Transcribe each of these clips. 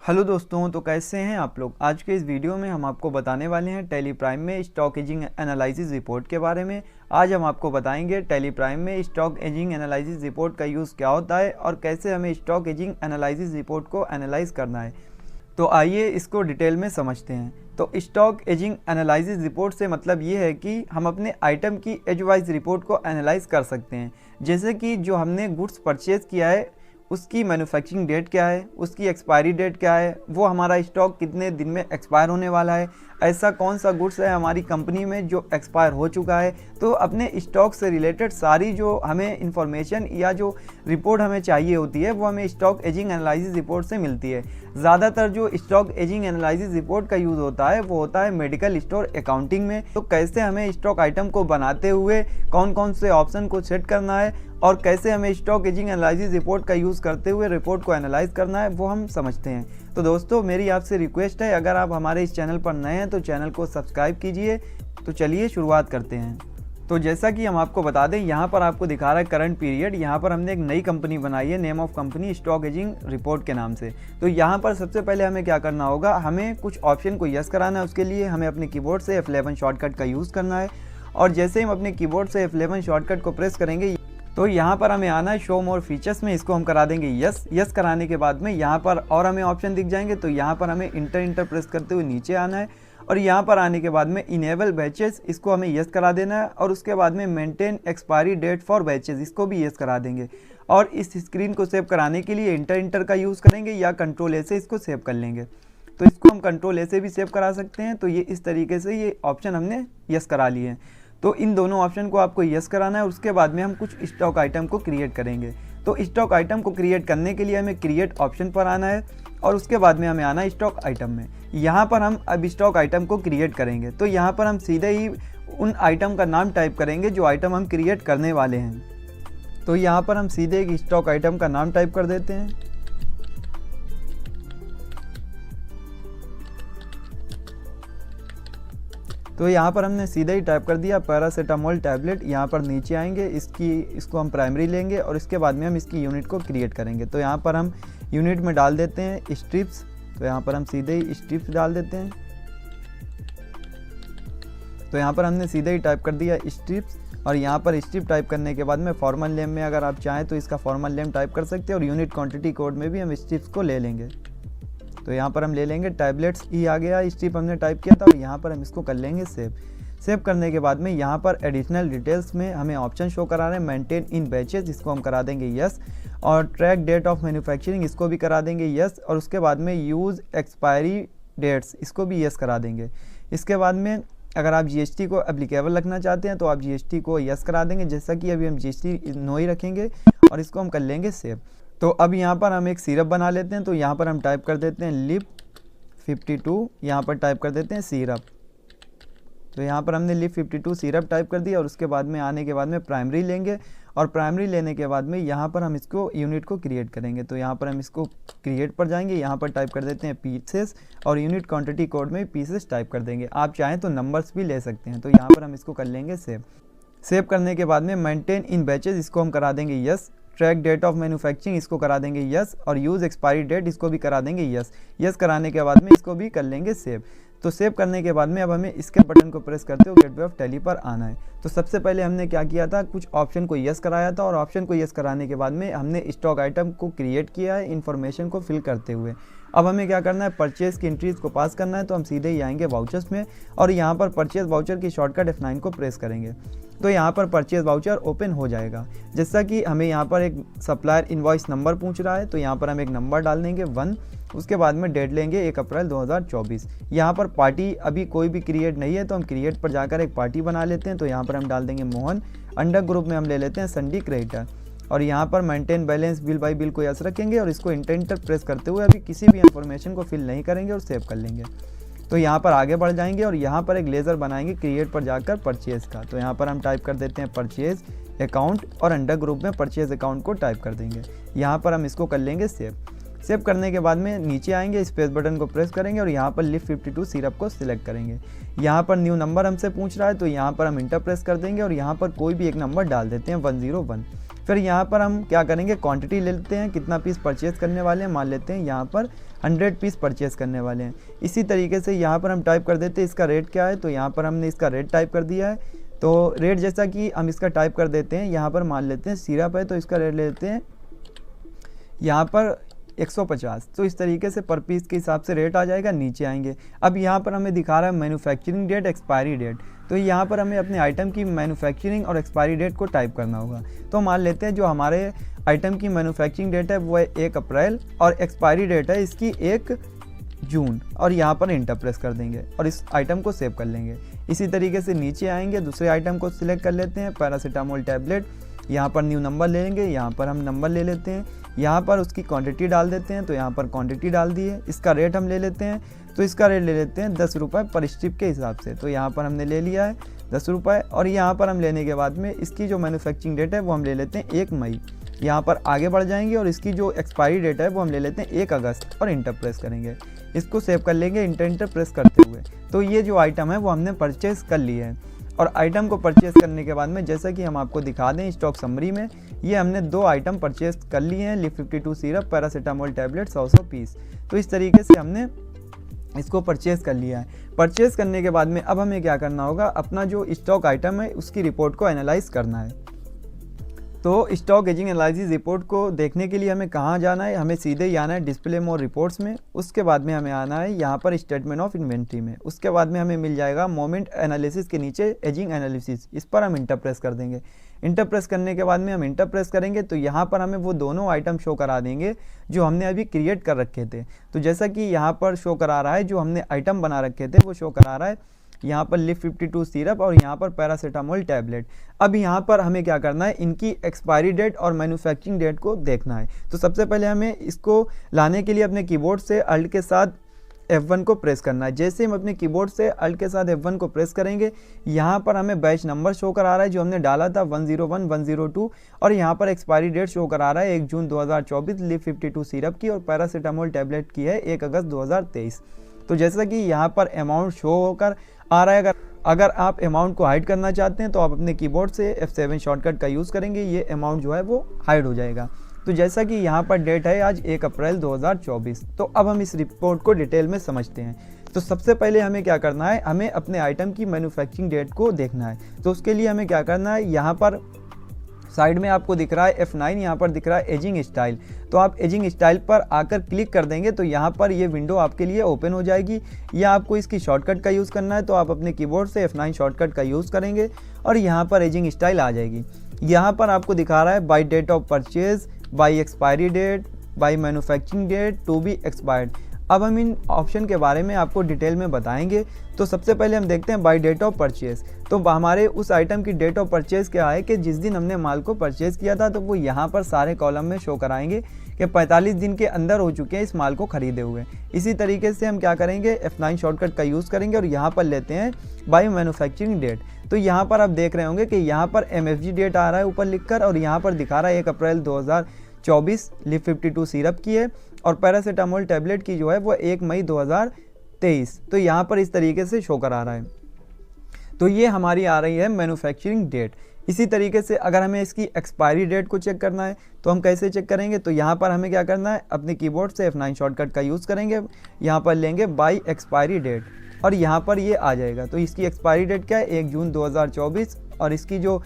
Hello दोस्तों, तो कैसे हैं आप लोग। आज के इस वीडियो में हम आपको बताने वाले हैं टैली प्राइम में स्टॉक एजिंग एनालिसिस रिपोर्ट के बारे में। आज हम आपको बताएंगे टैली प्राइम में स्टॉक एजिंग एनालिसिस रिपोर्ट का यूज़ क्या होता है और कैसे हमें स्टॉक एजिंग एनालिसिस रिपोर्ट को एनालाइज करना है। तो आइए इसको डिटेल में समझते हैं। तो स्टॉक एजिंग एनालिसिस रिपोर्ट से मतलब ये है कि हम अपने आइटम की एज वाइज रिपोर्ट को एनालाइज कर सकते हैं। जैसे कि जो हमने गुड्स परचेज़ किया है उसकी मैन्युफैक्चरिंग डेट क्या है, उसकी एक्सपायरी डेट क्या है, वो हमारा स्टॉक कितने दिन में एक्सपायर होने वाला है, ऐसा कौन सा गुड्स है हमारी कंपनी में जो एक्सपायर हो चुका है। तो अपने स्टॉक से रिलेटेड सारी जो हमें इंफॉर्मेशन या जो रिपोर्ट हमें चाहिए होती है वो हमें स्टॉक एजिंग एनालिसिस रिपोर्ट से मिलती है। ज़्यादातर जो स्टॉक एजिंग एनालिसिस रिपोर्ट का यूज़ होता है वो होता है मेडिकल स्टोर अकाउंटिंग में। तो कैसे हमें स्टॉक आइटम को बनाते हुए कौन कौन से ऑप्शन को सेट करना है और कैसे हमें स्टॉक एजिंग एनालिसिस रिपोर्ट का यूज़ करते हुए रिपोर्ट को एनालाइज करना है वो हम समझते हैं। तो दोस्तों, मेरी आपसे रिक्वेस्ट है, अगर आप हमारे इस चैनल पर नए हैं तो चैनल को सब्सक्राइब कीजिए। तो चलिए शुरुआत करते हैं। तो जैसा कि हम आपको बता दें, यहाँ पर आपको दिखा रहा है करंट पीरियड। यहाँ पर हमने एक नई कंपनी बनाई है, name of company stock ageing report के नाम से। तो यहाँ पर सबसे पहले हमें क्या करना होगा, हमें कुछ ऑप्शन को यस कराना है। उसके लिए हमें अपने कीबोर्ड से F11 शॉर्टकट का यूज़ करना है और जैसे हम अपने कीबोर्ड से F11 शॉर्टकट को प्रेस करेंगे तो यहाँ पर हमें आना है शो मोर फीचर्स में। इसको हम करा देंगे यस। यस कराने के बाद में यहाँ पर और हमें ऑप्शन दिख जाएंगे। तो यहाँ पर हमें इंटर प्रेस करते हुए नीचे आना है और यहाँ पर आने के बाद में इनेबल बैचेस, इसको हमें यस करा देना है और उसके बाद में maintain expiry date for batches, इसको भी यस करा देंगे। और इस स्क्रीन को सेव कराने के लिए इंटर का यूज़ करेंगे या कंट्रोल ए से इसको सेव कर लेंगे। तो इसको हम कंट्रोल ए से भी सेव करा सकते हैं। तो ये इस तरीके से ये ऑप्शन हमने यस करा लिए हैं। तो इन दोनों ऑप्शन को आपको यस कराना है। उसके बाद में हम कुछ स्टॉक आइटम को क्रिएट करेंगे। तो स्टॉक आइटम को क्रिएट करने के लिए हमें क्रिएट ऑप्शन पर आना है और उसके बाद में हमें आना है स्टॉक आइटम में। यहाँ पर हम अब स्टॉक आइटम को क्रिएट करेंगे। तो यहाँ पर हम सीधे ही उन आइटम का नाम टाइप करेंगे जो आइटम हम क्रिएट करने वाले हैं। तो यहाँ पर हम सीधे एक स्टॉक आइटम का नाम टाइप कर देते हैं। तो यहाँ पर हमने सीधे ही टाइप कर दिया पैरासीटामोल टैबलेट। यहाँ पर नीचे आएंगे, इसको हम प्राइमरी लेंगे और इसके बाद में हम इसकी यूनिट को क्रिएट करेंगे। तो यहाँ पर हम यूनिट में डाल देते हैं स्ट्रिप्स। तो यहाँ पर हम सीधे ही स्ट्रिप्स डाल देते हैं। तो यहाँ पर हमने सीधे ही टाइप कर दिया स्ट्रिप्स और यहाँ पर स्ट्रिप टाइप करने के बाद में फॉर्मल नेम में अगर आप चाहें तो इसका फॉर्मल नेम टाइप कर सकते हैं और यूनिट क्वांटिटी कोड में भी हम स्ट्रिप्स को ले लेंगे। तो यहाँ पर हम ले लेंगे टैबलेट्स ई आ गया, स्ट्रिप हमने टाइप किया था और यहाँ पर हम इसको कर लेंगे सेव। सेव करने के बाद में यहाँ पर एडिशनल डिटेल्स में हमें ऑप्शन शो करा रहे हैं मेंटेन इन बैचेस, इसको हम करा देंगे यस। और ट्रैक डेट ऑफ मैन्युफैक्चरिंग, इसको भी करा देंगे यस। और उसके बाद में यूज़ एक्सपायरी डेट्स, इसको भी यस करा देंगे। इसके बाद में अगर आप GST को एप्लीकेबल रखना चाहते हैं तो आप GST को यस करा देंगे, जैसा कि अभी हम GST नो ही रखेंगे और इसको हम कर लेंगे सेव। तो अब यहाँ पर हम एक सिरप बना लेते हैं। तो यहाँ पर हम टाइप कर देते हैं लिप 52, यहाँ पर टाइप कर देते हैं सिरप। तो यहाँ पर हमने लिप 52 सिरप टाइप कर दिया और उसके बाद में आने के बाद में प्राइमरी लेंगे और प्राइमरी लेने के बाद में यहाँ पर हम इसको यूनिट को क्रिएट करेंगे। तो यहाँ पर हम इसको क्रिएट पर जाएंगे, यहाँ पर टाइप कर देते हैं पीसेस और यूनिट क्वांटिटी कोड में पीसेस टाइप कर देंगे। आप चाहें तो नंबर्स भी ले सकते हैं। तो यहाँ पर हम इसको कर लेंगे सेव। सेव करने के बाद में मेंटेन इन बैचेस, इसको हम करा देंगे yes. Track date of manufacturing, इसको करा देंगे यस और यूज़ एक्सपायरी डेट, इसको भी करा देंगे यस। यस कराने के बाद में इसको भी कर लेंगे सेव। तो सेव करने के बाद में अब हमें इसके बटन को प्रेस करते हुए गेटवे ऑफ टैली पर आना है। तो सबसे पहले हमने क्या किया था, कुछ ऑप्शन को यस कराया था और ऑप्शन को यस कराने के बाद में हमने स्टॉक आइटम को क्रिएट किया है इन्फॉर्मेशन को फिल करते हुए। अब हमें क्या करना है, परचेज़ की एंट्रीज को पास करना है। तो हम सीधे ही आएंगे वाउचर्स में और यहाँ पर परचेज़ वाउचर की शॉर्टकट F9 को प्रेस करेंगे। तो यहाँ पर परचेज़ वाउचर ओपन हो जाएगा। जैसा कि हमें यहाँ पर एक सप्लायर इनवॉइस नंबर पूछ रहा है तो यहाँ पर हम एक नंबर डाल देंगे 1। उसके बाद में डेट लेंगे 1 अप्रैल 2024। यहाँ पर पार्टी अभी कोई भी क्रिएट नहीं है तो हम क्रिएट पर जाकर एक पार्टी बना लेते हैं। तो यहाँ पर हम डाल देंगे मोहन। अंडर ग्रुप में हम ले लेते हैं संडी क्रेडिटर और यहाँ पर maintain balance bill by bill को यस रखेंगे और इसको इंटर प्रेस करते हुए अभी किसी भी इंफॉर्मेशन को फिल नहीं करेंगे और सेव कर लेंगे। तो यहाँ पर आगे बढ़ जाएंगे और यहाँ पर एक लेज़र बनाएंगे क्रिएट पर जाकर परचेज़ का। तो यहाँ पर हम टाइप कर देते हैं परचेज़ अकाउंट और अंडर ग्रुप में परचेज़ अकाउंट को टाइप कर देंगे। यहाँ पर हम इसको कर लेंगे सेव। सेव करने के बाद में नीचे आएंगे, स्पेस बटन को प्रेस करेंगे और यहाँ पर लिप 52 सिरप को सिलेक्ट करेंगे। यहाँ पर न्यू नंबर हमसे पूछ रहा है तो यहाँ पर हम इंटर प्रेस कर देंगे और यहाँ पर कोई भी एक नंबर डाल देते हैं 101। फिर यहाँ पर हम क्या करेंगे, क्वांटिटी ले लेते हैं, कितना पीस परचेज करने वाले हैं, मान लेते हैं यहाँ पर 100 पीस परचेस करने वाले हैं। इसी तरीके से यहाँ पर हम टाइप कर देते हैं इसका रेट क्या है, तो यहाँ पर हमने इसका रेट टाइप कर दिया है। तो रेट जैसा कि हम इसका टाइप कर देते हैं, यहाँ पर मान लेते हैं सिरप है तो इसका रेट ले लेते हैं यहाँ पर 150। तो इस तरीके से पर पीस के हिसाब से रेट आ जाएगा, नीचे आएंगे। अब यहाँ पर हमें दिखा रहा है मैन्युफैक्चरिंग डेट, एक्सपायरी डेट। तो यहाँ पर हमें अपने आइटम की मैन्युफैक्चरिंग और एक्सपायरी डेट को टाइप करना होगा। तो मान लेते हैं जो हमारे आइटम की मैन्युफैक्चरिंग डेट है वो है 1 अप्रैल और एक्सपायरी डेट है इसकी 1 जून, और यहाँ पर इंटर प्रेस कर देंगे और इस आइटम को सेव कर लेंगे। इसी तरीके से नीचे आएंगे, दूसरे आइटम को सिलेक्ट कर लेते हैं पैरासीटामोल टैबलेट, यहाँ पर न्यू नंबर ले लेंगे, यहाँ पर हम नंबर ले लेते हैं, यहाँ पर उसकी क्वांटिटी डाल देते हैं, तो यहाँ पर क्वांटिटी डाल दी है। इसका रेट हम ले लेते हैं, तो इसका रेट ले लेते हैं 10 रुपये पर स्ट्रिप के हिसाब से। तो यहाँ पर हमने ले लिया है 10 रुपये, और यहाँ पर हम लेने के बाद में इसकी जो मैन्युफैक्चरिंग डेट है वो हम ले लेते हैं 1 मई। यहाँ पर आगे बढ़ जाएंगे और इसकी जो एक्सपायरी डेट है वो हम ले लेते हैं 1 अगस्त और इंटर प्रेस करेंगे। इसको सेव कर लेंगे इंटर प्रेस करते हुए। तो ये जो आइटम है वो हमने परचेज़ कर लिया है। और आइटम को परचेस करने के बाद में जैसा कि हम आपको दिखा दें स्टॉक समरी में, ये हमने 2 आइटम परचेस कर लिए हैं, Liv 52 syrup, paracetamol tablet 100 piece. तो इस तरीके से हमने इसको परचेस कर लिया है। परचेस करने के बाद में अब हमें क्या करना होगा, अपना जो स्टॉक आइटम है उसकी रिपोर्ट को एनालाइज करना है। तो स्टॉक एजिंग एनालिसिस रिपोर्ट को देखने के लिए हमें कहाँ जाना है, हमें सीधे ही आना है डिस्प्ले मोर रिपोर्ट्स में। उसके बाद में हमें आना है यहाँ पर स्टेटमेंट ऑफ इन्वेंट्री में। उसके बाद में हमें मिल जाएगा मोमेंट एनालिसिस के नीचे एजिंग एनालिसिस, इस पर हम इंटर प्रेस कर देंगे। इंटर प्रेस करने के बाद में हम इंटर प्रेस करेंगे तो यहाँ पर हमें वो दोनों आइटम शो करा देंगे जो हमने अभी क्रिएट कर रखे थे। तो जैसा कि यहाँ पर शो करा रहा है, जो हमने आइटम बना रखे थे वो शो करा रहा है यहाँ पर लिव 52 सिरप और यहाँ पर पैरासीटामोल टैबलेट। अब यहाँ पर हमें क्या करना है, इनकी एक्सपायरी डेट और मैन्युफैक्चरिंग डेट को देखना है। तो सबसे पहले हमें इसको लाने के लिए अपने कीबोर्ड से अल्ट के साथ F1 को प्रेस करना है। जैसे हम अपने कीबोर्ड से अल्ट के साथ F1 को प्रेस करेंगे, यहाँ पर हमें बैच नंबर शो करा रहा है जो हमने डाला था 101 102, और यहाँ पर एक्सपायरी डेट शो करा रहा है 1 जून 2024 लिव 52 सिरप की और पैरासीटामोल टैबलेट की है 1 अगस्त 2023। तो जैसा कि यहाँ पर अमाउंट शो होकर आ रहा है, अगर आप अमाउंट को हाइड करना चाहते हैं तो आप अपने कीबोर्ड से F7 शॉर्टकट का यूज़ करेंगे, ये अमाउंट जो है वो हाइड हो जाएगा। तो जैसा कि यहाँ पर डेट है आज 1 अप्रैल 2024। तो अब हम इस रिपोर्ट को डिटेल में समझते हैं। तो सबसे पहले हमें क्या करना है, हमें अपने आइटम की मैन्युफैक्चरिंग डेट को देखना है। तो उसके लिए हमें क्या करना है, यहाँ पर साइड में आपको दिख रहा है F9, यहाँ पर दिख रहा है एजिंग स्टाइल। तो आप एजिंग स्टाइल पर आकर क्लिक कर देंगे तो यहाँ पर ये विंडो आपके लिए ओपन हो जाएगी। या आपको इसकी शॉर्टकट का यूज़ करना है तो आप अपने कीबोर्ड से F9 शॉर्टकट का यूज़ करेंगे और यहाँ पर एजिंग स्टाइल आ जाएगी। यहाँ पर आपको दिखा रहा है by date of purchase, by expiry date, by manufacturing date, to be expired. अब हम इन ऑप्शन के बारे में आपको डिटेल में बताएंगे। तो सबसे पहले हम देखते हैं बाय डेट ऑफ परचेज। तो हमारे उस आइटम की डेट ऑफ परचेज क्या है कि जिस दिन हमने माल को परचेज किया था, तो वो यहाँ पर सारे कॉलम में शो कराएंगे कि 45 दिन के अंदर हो चुके हैं इस माल को खरीदे हुए। इसी तरीके से हम क्या करेंगे, F9 शॉर्टकट का यूज़ करेंगे और यहाँ पर लेते हैं बाय मैन्युफैक्चरिंग डेट। तो यहाँ पर आप देख रहे होंगे कि यहाँ पर MFG डेट आ रहा है ऊपर लिखकर और यहाँ पर दिखा रहा है 1 अप्रैल 2024 लिव 52 सिरप की है और पैरासीटामोल टैबलेट की जो है वो 1 मई 2023। तो यहाँ पर इस तरीके से शो करा रहा है। तो ये हमारी आ रही है मैन्युफैक्चरिंग डेट। इसी तरीके से अगर हमें इसकी एक्सपायरी डेट को चेक करना है तो हम कैसे चेक करेंगे, तो यहाँ पर हमें क्या करना है, अपने कीबोर्ड से F9 शॉर्टकट का यूज़ करेंगे, यहाँ पर लेंगे बाई एक्सपायरी डेट और यहाँ पर ये आ जाएगा। तो इसकी एक्सपायरी डेट क्या है, 1 जून 2024 और इसकी जो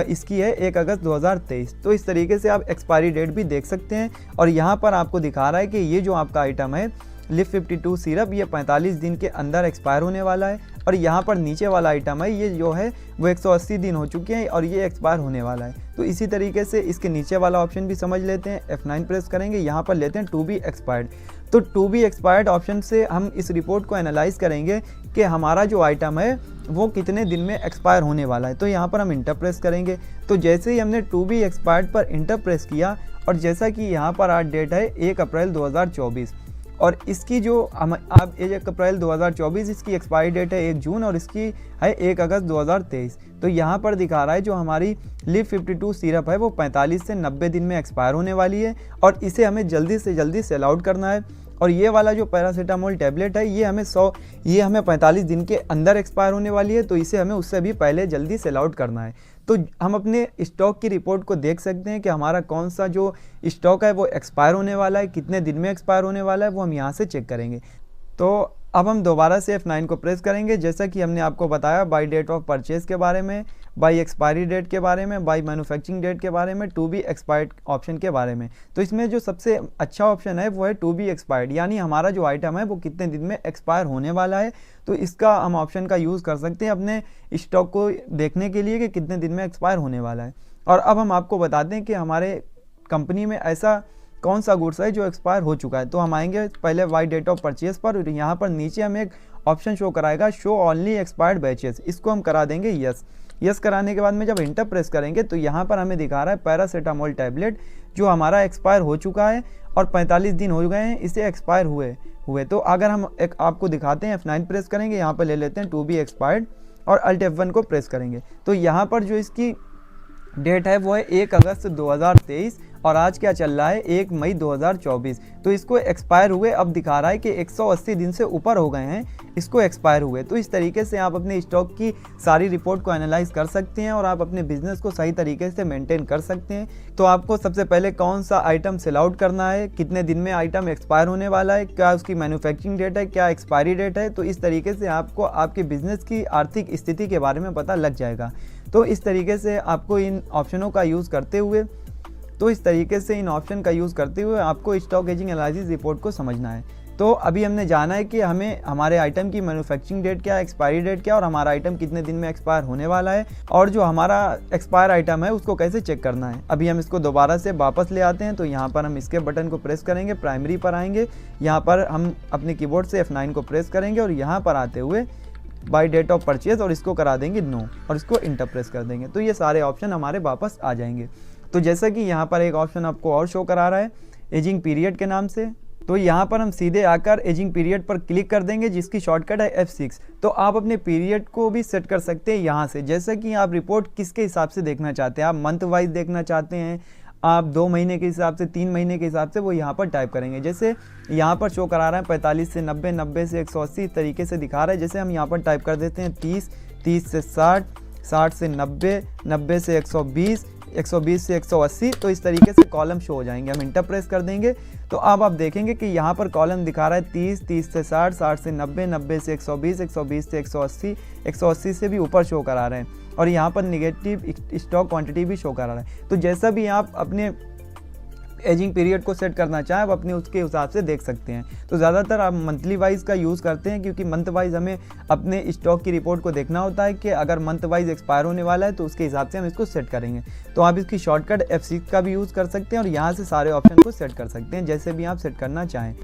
इसकी है 1 अगस्त 2023। तो इस तरीके से आप एक्सपायरी डेट भी देख सकते हैं और यहाँ पर आपको दिखा रहा है कि ये जो आपका आइटम है लिव 52 सिरप, ये 45 दिन के अंदर एक्सपायर होने वाला है और यहाँ पर नीचे वाला आइटम है ये जो है वो 180 दिन हो चुके हैं और ये एक्सपायर होने वाला है। तो इसी तरीके से इसके नीचे वाला ऑप्शन भी समझ लेते हैं। F9 प्रेस करेंगे, यहाँ पर लेते हैं टू बी एक्सपायर्ड। तो टू बी एक्सपायर्ड ऑप्शन से हम इस रिपोर्ट को एनालाइज करेंगे कि हमारा जो आइटम है वो कितने दिन में एक्सपायर होने वाला है। तो यहाँ पर हम इंटर प्रेस करेंगे। तो जैसे ही हमने टू बी एक्सपायर्ड पर इंटर प्रेस किया और जैसा कि यहाँ पर आज डेट है 1 अप्रैल 2024 और इसकी जो अब 1 अप्रैल 2024 इसकी एक्सपायरी डेट है 1 जून और इसकी है 1 अगस्त 2023। तो यहाँ पर दिखा रहा है जो हमारी लिव 52 सिरप है वो 45 से 90 दिन में एक्सपायर होने वाली है और इसे हमें जल्दी से जल्दी सेल आउट करना है और ये वाला जो पैरासीटामोल टैबलेट है ये हमें 45 दिन के अंदर एक्सपायर होने वाली है, तो इसे हमें उससे भी पहले जल्दी सेल आउट करना है। तो हम अपने स्टॉक की रिपोर्ट को देख सकते हैं कि हमारा कौन सा जो स्टॉक है वो एक्सपायर होने वाला है, कितने दिन में एक्सपायर होने वाला है, वो हम यहाँ से चेक करेंगे। तो अब हम दोबारा से F9 को प्रेस करेंगे, जैसा कि हमने आपको बताया बाय डेट ऑफ परचेज के बारे में, बाय एक्सपायरी डेट के बारे में, बाय मैन्युफैक्चरिंग डेट के बारे में, टू बी एक्सपायर्ड ऑप्शन के बारे में। तो इसमें जो सबसे अच्छा ऑप्शन है वो है टू बी एक्सपायर्ड, यानी हमारा जो आइटम है वो कितने दिन में एक्सपायर होने वाला है। तो इसका हम ऑप्शन का यूज़ कर सकते हैं अपने स्टॉक को देखने के लिए कि कितने दिन में एक्सपायर होने वाला है। और अब हम आपको बताते हैं कि हमारे कंपनी में ऐसा कौन सा गुड्स है जो एक्सपायर हो चुका है। तो हम आएंगे पहले बाय डेट ऑफ परचेज पर, और यहाँ पर नीचे हमें एक ऑप्शन शो कराएगा शो ओनली एक्सपायर्ड बैचेस, इसको हम करा देंगे यस कराने के बाद में जब इंटर प्रेस करेंगे तो यहाँ पर हमें दिखा रहा है पैरासीटामोल टैबलेट जो हमारा एक्सपायर हो चुका है और 45 दिन हो गए हैं इसे एक्सपायर हुए। तो अगर हम एक आपको दिखाते हैं F9 प्रेस करेंगे, यहाँ पर ले लेते हैं टू बी एक्सपायर्ड और अल्ट F1 को प्रेस करेंगे। तो यहाँ पर जो इसकी डेट है वो है 1 अगस्त 2023 और आज क्या चल रहा है 1 मई 2024। तो इसको एक्सपायर हुए अब दिखा रहा है कि 180 दिन से ऊपर हो गए हैं इसको एक्सपायर हुए। तो इस तरीके से आप अपने स्टॉक की सारी रिपोर्ट को एनालाइज कर सकते हैं और आप अपने बिजनेस को सही तरीके से मेंटेन कर सकते हैं। तो आपको सबसे पहले कौन सा आइटम सेल आउट करना है, कितने दिन में आइटम एक्सपायर होने वाला है, क्या उसकी मैन्युफैक्चरिंग डेट है, क्या एक्सपायरी डेट है। तो इस तरीके से आपको आपके बिजनेस की आर्थिक स्थिति के बारे में पता लग जाएगा। तो इस तरीके से आपको इन ऑप्शनों का यूज़ करते हुए आपको स्टॉक एजिंग एनालिसिस रिपोर्ट को समझना है। तो अभी हमने जाना है कि हमें हमारे आइटम की मैन्युफैक्चरिंग डेट क्या है, एक्सपायरी डेट क्या है और हमारा आइटम कितने दिन में एक्सपायर होने वाला है, और जो हमारा एक्सपायर आइटम है उसको कैसे चेक करना है। अभी हम इसको दोबारा से वापस ले आते हैं। तो यहाँ पर हम इसके बटन को प्रेस करेंगे, प्राइमरी पर आएंगे, यहाँ पर हम अपने कीबोर्ड से F9 को प्रेस करेंगे और यहाँ पर आते हुए बाय डेट ऑफ परचेज और इसको करा देंगे नो और इसको इंटर प्रेस कर देंगे। तो ये सारे ऑप्शन हमारे वापस आ जाएंगे। तो जैसा कि यहाँ पर एक ऑप्शन आपको और शो करा रहा है एजिंग पीरियड के नाम से, तो यहाँ पर हम सीधे आकर एजिंग पीरियड पर क्लिक कर देंगे जिसकी शॉर्टकट है F6। तो आप अपने पीरियड को भी सेट कर सकते हैं यहाँ से, जैसा कि आप रिपोर्ट किसके हिसाब से देखना चाहते हैं, आप मंथ वाइज देखना चाहते हैं, आप 2 महीने के हिसाब से, 3 महीने के हिसाब से, वो यहाँ पर टाइप करेंगे। जैसे यहाँ पर शो करा रहा है 45 से 90, 90 से 180 इस तरीके से दिखा रहा है। जैसे हम यहाँ पर टाइप कर देते हैं 30, 30 से 60, 60 से 90, 90 से 120, 120 से 180। तो इस तरीके से कॉलम शो हो जाएंगे। हम इंटर प्रेस कर देंगे तो अब आप देखेंगे कि यहाँ पर कॉलम दिखा रहा है 30, 30 से 60, 60 से 90, 90 से 120, 120 से 180, 180 से भी ऊपर शो करा रहे हैं और यहाँ पर निगेटिव स्टॉक क्वांटिटी भी शो करा रहा है। तो जैसा भी आप अपने एजिंग पीरियड को सेट करना चाहें आप अपने उसके हिसाब से देख सकते हैं। तो ज़्यादातर आप मंथली वाइज का यूज़ करते हैं क्योंकि मंथ वाइज हमें अपने स्टॉक की रिपोर्ट को देखना होता है कि अगर मंथ वाइज एक्सपायर होने वाला है तो उसके हिसाब से हम इसको सेट करेंगे। तो आप इसकी शॉर्टकट F6 का भी यूज़ कर सकते हैं और यहाँ से सारे ऑप्शन को सेट कर सकते हैं जैसे भी आप सेट करना चाहें।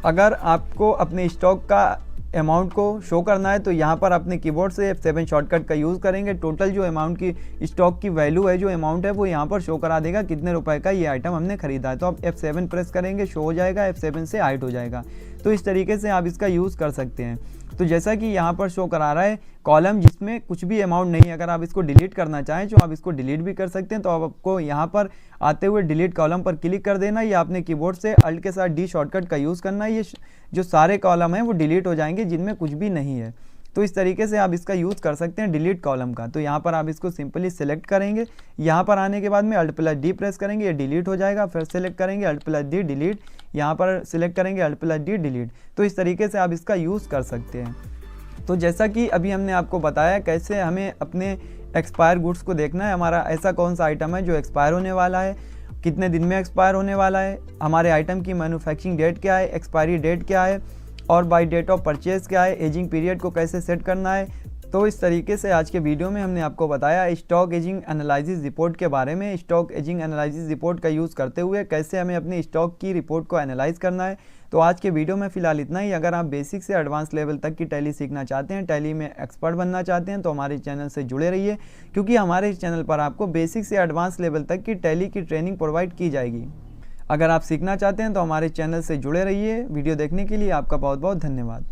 अगर आपको अपने स्टॉक का अमाउंट को शो करना है तो यहाँ पर अपने कीबोर्ड से F7 शॉर्टकट का यूज़ करेंगे। टोटल जो अमाउंट की स्टॉक की वैल्यू है, जो अमाउंट है वो यहाँ पर शो करा देगा कितने रुपए का ये आइटम हमने खरीदा है। तो आप F7 प्रेस करेंगे, शो हो जाएगा, F7 से हाइड हो जाएगा। तो इस तरीके से आप इसका यूज़ कर सकते हैं। तो जैसा कि यहाँ पर शो करा रहा है कॉलम जिसमें कुछ भी अमाउंट नहीं है, अगर आप इसको डिलीट करना चाहें तो आप इसको डिलीट भी कर सकते हैं। तो आपको यहाँ पर आते हुए डिलीट कॉलम पर क्लिक कर देना या अपने कीबोर्ड से अल्ट के साथ D शॉर्टकट का यूज़ करना। ये जो सारे कॉलम हैं वो डिलीट हो जाएंगे जिनमें कुछ भी नहीं है। तो इस तरीके से आप इसका यूज़ कर सकते हैं डिलीट कॉलम का। तो यहाँ पर आप इसको सिंपली सेलेक्ट करेंगे, यहाँ पर आने के बाद में Alt+D प्रेस करेंगे, ये डिलीट हो जाएगा। फिर सेलेक्ट करेंगे Alt+D डिलीट, यहाँ पर सिलेक्ट करेंगे Alt+D डिलीट। तो इस तरीके से आप इसका यूज़ कर सकते हैं। तो जैसा कि अभी हमने आपको बताया कैसे हमें अपने एक्सपायर गुड्स को देखना है, हमारा ऐसा कौन सा आइटम है जो एक्सपायर होने वाला है, कितने दिन में एक्सपायर होने वाला है, हमारे आइटम की मैन्युफैक्चरिंग डेट क्या है, एक्सपायरी डेट क्या है और बाय डेट ऑफ परचेज क्या है, एजिंग पीरियड को कैसे सेट करना है। तो इस तरीके से आज के वीडियो में हमने आपको बताया स्टॉक एजिंग एनालिसिस रिपोर्ट के बारे में। स्टॉक एजिंग एनालिसिस रिपोर्ट का यूज़ करते हुए कैसे हमें अपनी स्टॉक की रिपोर्ट को एनालाइज करना है। तो आज के वीडियो में फ़िलहाल इतना ही। अगर आप बेसिक से एडवांस लेवल तक की टैली सीखना चाहते हैं, टैली में एक्सपर्ट बनना चाहते हैं तो हमारे चैनल से जुड़े रहिए, क्योंकि हमारे इस चैनल पर आपको बेसिक से एडवांस लेवल तक की टैली की ट्रेनिंग प्रोवाइड की जाएगी। अगर आप सीखना चाहते हैं तो हमारे चैनल से जुड़े रहिए। वीडियो देखने के लिए आपका बहुत बहुत धन्यवाद।